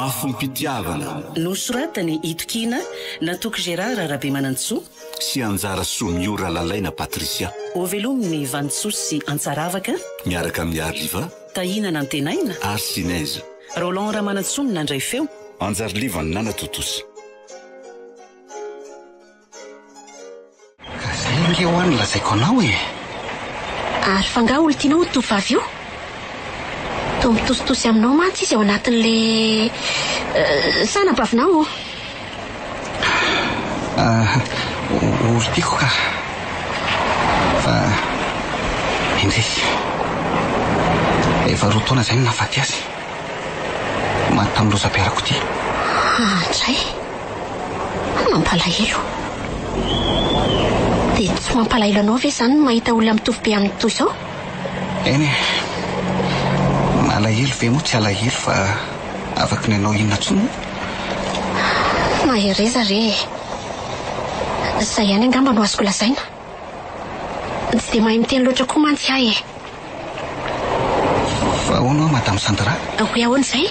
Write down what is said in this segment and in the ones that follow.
afo mpitiavana nosoratany Itokina Natoky Gérard Rabemanantsoa sy Anjara Soa Miora Lalaina Patricia. Ovelominy Vantsoa sy Antsaravaka miaraka amin'ny Arliva Tahina Antenaina Arsinez Roland Ramanantsoa nandray feo Anjarliva Nana Totosa. Zay le hoany lazaiko anao e. Ary fanga olo tianao tovavy io. Tô mitositosy aminao mantsy izy ao anatin'le sanampavinao. Olo tiako ka. Fa indrisy efa roa taona zay no nahafaty azy. Maty tamin'ny lozam-piarako ty. Andray mampalahelo. Dia tsy mampalahelo anao ve zany mahita olona mitovy be amin'ny toy izao? Eny malahelo ve moa tsy alahelo fa afaka ny anao inona tsony. Mahereza re. Zay ihany angamba no azoko lazaina. Tsy dia mahay miteny loatra koa mantsy ahy e. Fa ahoana Madame Sandra? Hoe ahoana izay?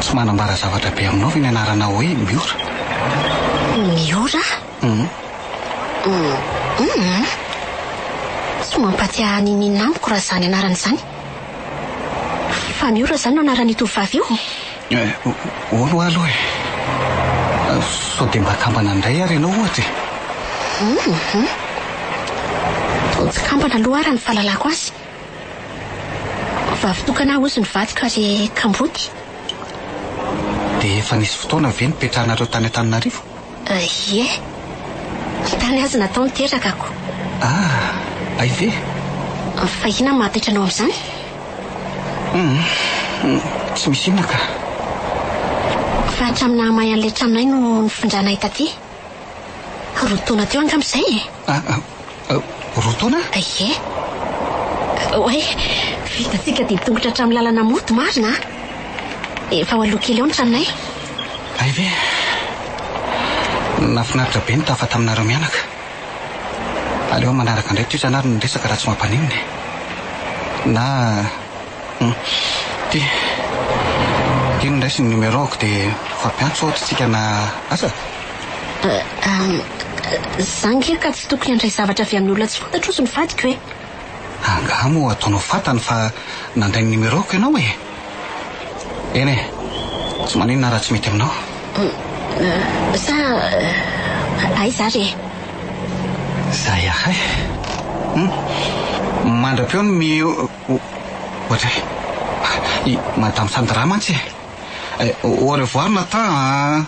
Tsy manambara zavatra be aminao ve ny anarana hoe Miora? Miora? Tsy mampatia ninina amiko raha zany anarana izany. Fa Miora zany no anarany tovavy io. Olo aloha e. Sao dia mba kambana indray ary ianao ohatra e. Tsy kambana aloha ary ny fahalalako azy. Vavy tokana ozy ny vadika ary kamboty. Dia efa nisy fotoana ve nipetrahanareo tany Antananarivo? Ie. Tany azy natao niterakako. Ay ve? Fa ina mahataitra anao amin'izany? Tsy misy inona ka. Fa hatramina mahay an'ilay traminay no nifindranay taty. Roa taona teo angamizay e. Roa taona? Ie. Hoe vitatsika dia mitongotra hatramin'ny lalana moto marina. Efa ho aloha kely eo ny traminay. Ay ve? Nafinaritra be ny tafa taminareo mianaka. Aleo manaraka indray toy isanary ny resaka raha tsy mampaninina. Na ty indray sy ny numéroako dia fampiantso ohatritsika na asa. Zangy ka tsy tokony handray zavatra avy amin'ny olona tsy fantatro ozy ny vadiko hoe. Angamo ataonao fantany fa nandray ny numéroako ianao e. Eny e, tsy maninona raha tsy mety aminao. Ay zary e. Zay ahay. Mandra-peo ny ohatra Madame Sandra mantsy e. Au revoir Nathan.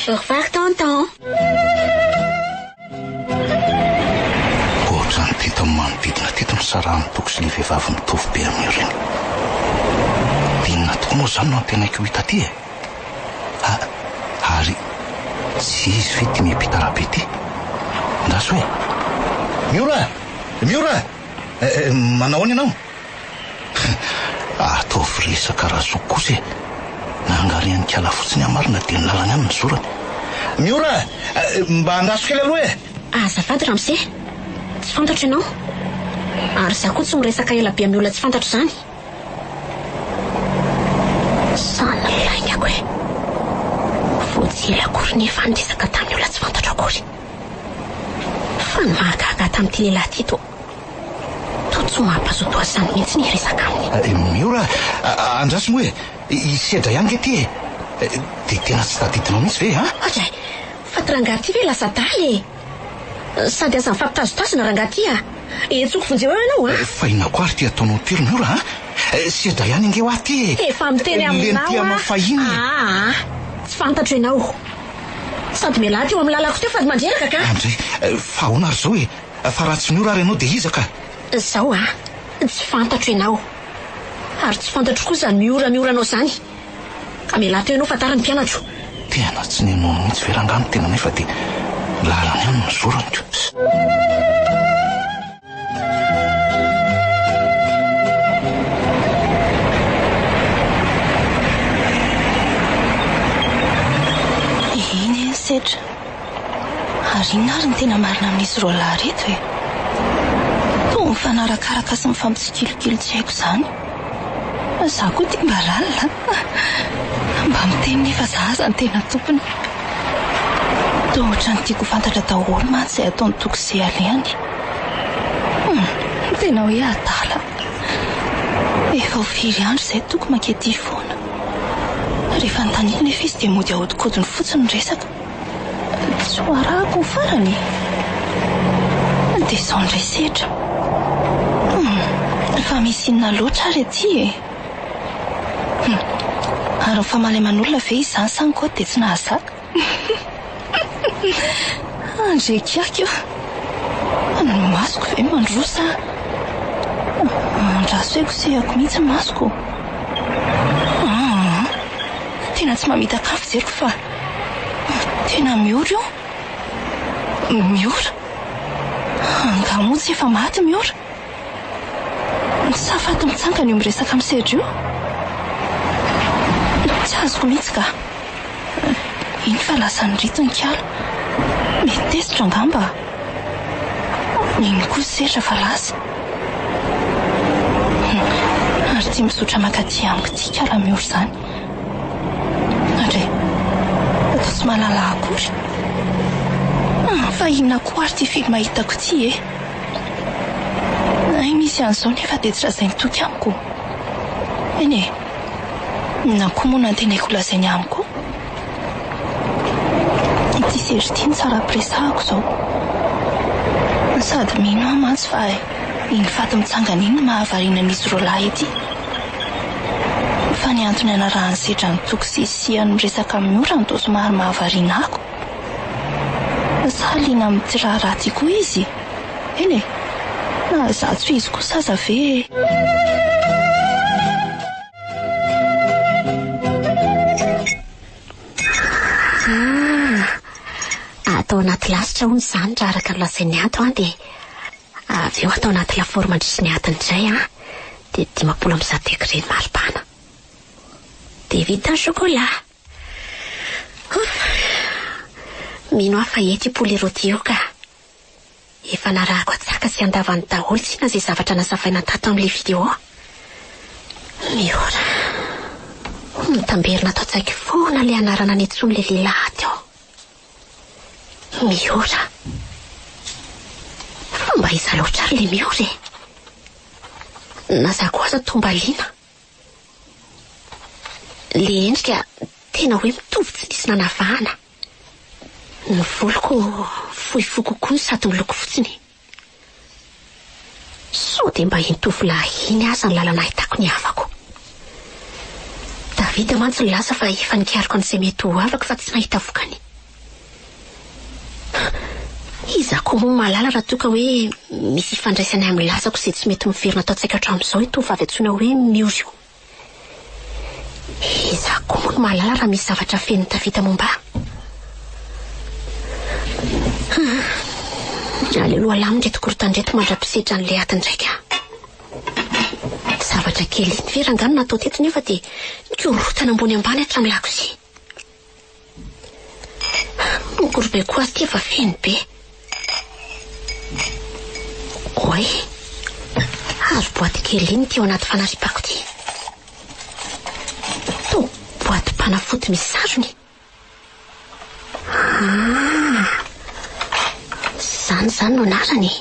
Au revoir tonton. Ohatra ny tita manodidina teto misarahany toko sy ny vehivavy mitovy be amin'ny reny. Dinona tokoa moa zany no antenaiko hita ty e. Ary tsy izy ve ty miampita raha be ty. Ndaso hoe Miora manao any ianao? Ataovy resaka raha soa kosa e. Nangariany kala fotsiny amarina dia ny lalany any ny zorany. Miora mba andaso kely aloha e. Azafady Ramse. Tsy fantatro ianao. Ary za koa tsy miresaka ela be amin'ny olona tsy fantatro izany. Sana lainga ako e. Voatsy ela akory nefa andresaka tamin'ny olona tsy fantatro akory. Fa ny mahagaga tamin'ity lehilahy ty to tsy mampazoto azy zany mihitsy ny resaka aminy. Miora andraso moa e. Isedra ihany ke ty e. Dia tena tsy tadidinao mihitsy ve Atray, fa ty rangahy ty ve lasa daly e. Sady aza mifampitazotazona rangahy ty a. Tsoko vonjeo eo ianao Fa inako ary ty ataonao tery Miora sedra ihany inge ho aty e. Efa miteny aminao Lenti amao fahiny. Tsy fantatro ianao. Sady mialahy teo amin'ny lalako teo fa mandreraka ka. Andray fa ahoana ary zao e. Fa raha tsy Miora ary ianao dia iza ka. Zao tsy fantatro ianao. Ary tsy fantatro koa zany Miora-Mioranao zany. Ka mialahy teo ianao fa tara ny mpianatro. Tena tsy nenono mihitsy verangano tena nefa dia lalany ihany ny zorany ko. Iny sedra. Ary inona ary ny tena marina amin'izy roa lahy reto e. Toa mifanarakaraka sy mifampitsikilikily tsy haiko izany. Za koa tia mba ralina. Mba miteny nefa za zany tena tompony. Toa ohatrany tiako fantatra daholo mantsy izay ataony tokosy alehany. Tena hoe adala. Efa ho firy andro izay toko mankety foana. Rehefa notaniana nefa izy dia mody ahodikodiny fotsiny resaka. Tsy ho arahako ny farany. Dia izao indray sehatra. Fa misy inona loatra ary aty e. Ary ny famaleman'olona ve izany sanko dia tsy nahazaka. Andrekako io. Ny masoko ve mandrosa. Andraso eko sehako mihitsy masoko. Tena tsy mamita kafo jeriko fa tena miora io. Miora. Angamontsy efa maty miora. Sa faty mitsangana io miresaka amin'ny sedra io. Tsy azoko mihitsy ka. Iny fa lasa nyrito ny kala. Mety tesitra angamba. Iny koa sedra fa lasa. Ary tia misotra makaty amiko tia kala miora izany. Andre, atao tsy malala akory. Fa inona koa ary tia firy mahitako ty e. Misy an'izao nefa dia tsy lazainy toky amiko. Eny e, na koa moa nantenaiko lazainy amiko. Ity sedra ity ny tsara ampiresahako izao. Sady mino aho mantsy fa iny faty mitsangana iny mahavarianan'izy roa lahy ity. Fa ny antony anarahany sedra ny tokosisiany miresaka miora ny toa somary mahavariana ako. Sa liana amin'ity raha koa izy. Eny e, na za tsy izy koa saza ve. Atao anaty lasitra hono izany raha araka lazainy ato dia avy eo atao anaty lafaoro mandrisy ny atiny indray dia 50 degré maripana. Dia vita ny chocolat. Mino aho fa eto i poulet rôti io ka. Efa narahako atsaka sy andavany daholo tsina izay zavatra nasafaina tato amin'ilay vidéo. Miora. Mitamberina ato an-tsaiko foana ilay anarana ny antson'ilay lehilahy teo. Miora. Mba iza loatra ary ilay miora e. Na za koa aza tombaliana. Le endrika tena hoe mitovy tsy nisy nanavahana. Ny voloko fohifohy kokoa sady miloko fotsiny. So dia mba tovolahy iny aza ny lalana ahitako ny havako. Davida mantsy nilasa fa efa nikariko an'izay mety ho avako fa tsy nahita vokany. Iza koa moa malala raha toka hoe misy ifandraisana amin'ny lasako izay tsy mety miverina atao tsaika hatramin'izao ito tovavy antsoina hoe miora io. Iza koa moa malala raha misy zavatra feno Davida momba. Aleloha lamindray tokorotandreto mandra-pisedra n'ilay aty ndraika. Zavatra kely iny verangano natao teto nefa dia nikorotana ambony ambany hatramin'ny lakozia. Mikorobe koa azy ity efa feno be. Oe, hazo boaty kely iny teo anaty fanaripako ity. To boaty panafody misy sarony. Zany no anarany.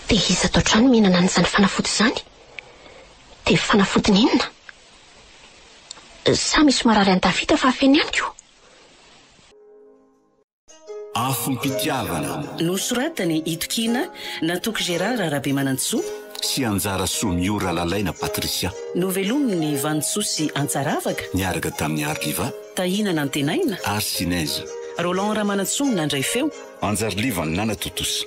Dia iza tao trano mihinana an'izany fanafody izany. Dia fanafodiny inona? Sa misy marary an Davida fa feno ihany koa. Afom-pitiavana nosoratany Itokina Natoko Gérard Rabemanantsoa sy Anjara Soa Miora Lalaina Patricia. novelominy Vantsoa sy Antsaravaka Niaraka tamin'ny Arliva Tahina Nantenaina Arsinez Roland Ramanantsoa nandray feo Anjarliva ny Nana Totosa.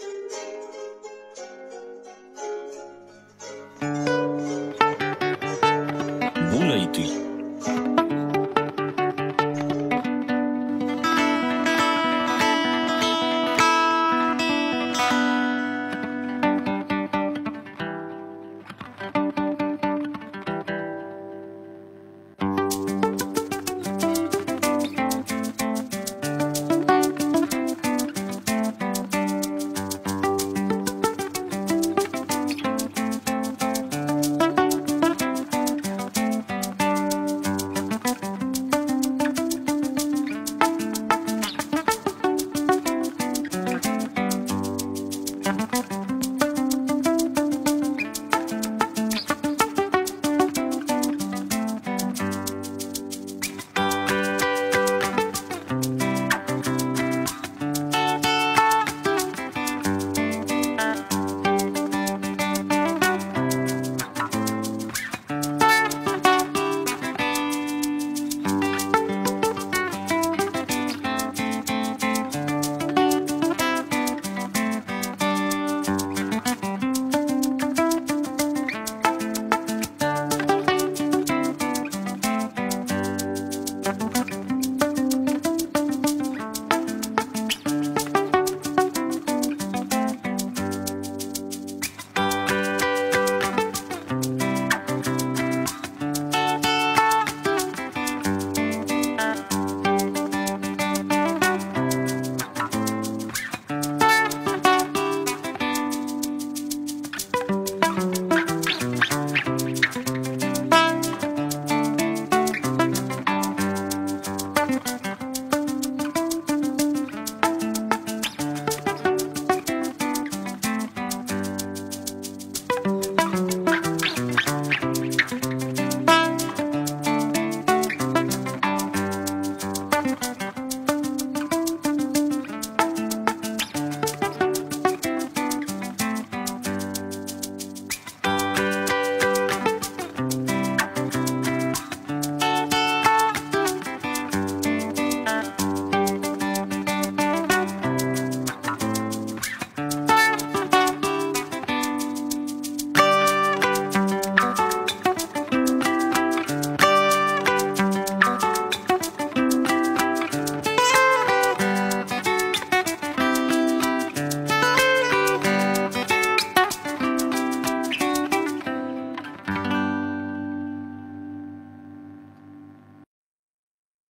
Mbola itoy